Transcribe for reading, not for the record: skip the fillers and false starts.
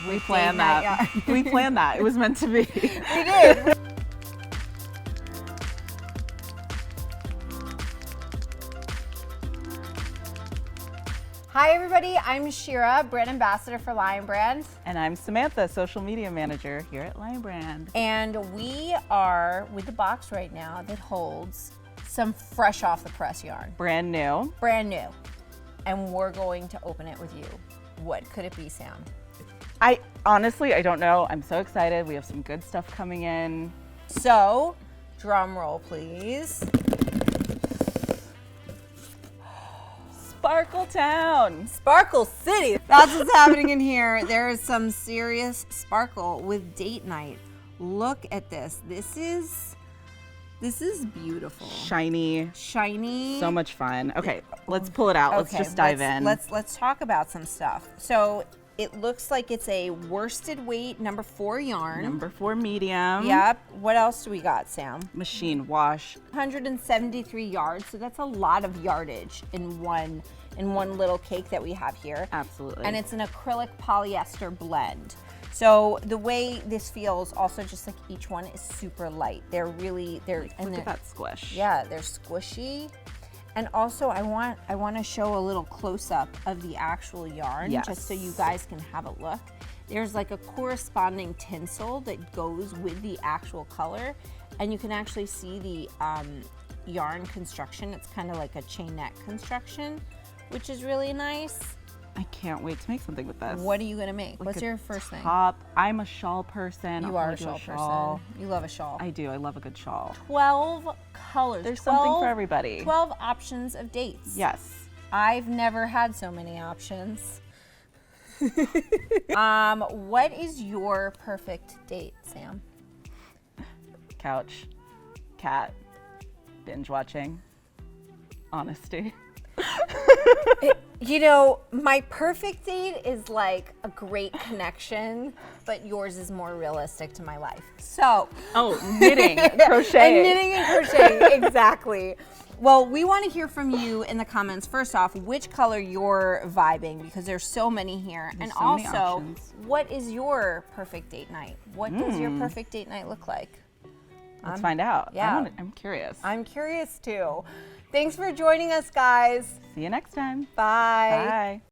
We planned that. We planned that. It was meant to be. We did. Hi everybody, I'm Shira, brand ambassador for Lion Brand. And I'm Samantha, social media manager here at Lion Brand. And we are with the box right now that holds some fresh off the press yarn. Brand new. Brand new. And we're going to open it with you. What could it be, Sam? I honestly don't know. I'm so excited. We have some good stuff coming in. So, drum roll please. Sparkle Town. Sparkle City. That's what's happening in here. There is some serious sparkle with date night. Look at this. This is beautiful. Shiny. Shiny. So much fun. Okay, let's pull it out. Let's just dive in. Let's talk about some stuff. So it looks like it's a worsted weight number 4 yarn. Number 4 medium. Yep. What else do we got, Sam? Machine wash. 173 yards. So that's a lot of yardage in one little cake that we have here. Absolutely. And it's an acrylic polyester blend. So the way this feels, also just like each one is super light. They're Look at that squish. Yeah, they're squishy. And also I want to show a little close up of the actual yarn, yes, just so you guys can have a look. There's like a corresponding tinsel that goes with the actual color, and you can actually see the yarn construction. It's kind of like a chain neck construction, which is really nice. I can't wait to make something with this. What are you gonna make? Like What's your first thing? Top. I'm a shawl person. You are a shawl person. You love a shawl. I do. I love a good shawl. 12 colors. There's something for everybody. 12 options of dates. Yes. I've never had so many options. What is your perfect date, Sam? Couch, cat, binge watching, honesty. You know, my perfect date is like a great connection, but yours is more realistic to my life. So. Oh, knitting, crocheting. And knitting and crocheting, exactly. Well, we want to hear from you in the comments. First off, which color you're vibing, because there's so many here. There's and so many also, options. what is your perfect date night? What does your perfect date night look like? Let's find out. Yeah. I'm curious. I'm curious too. Thanks for joining us, guys. See you next time. Bye. Bye.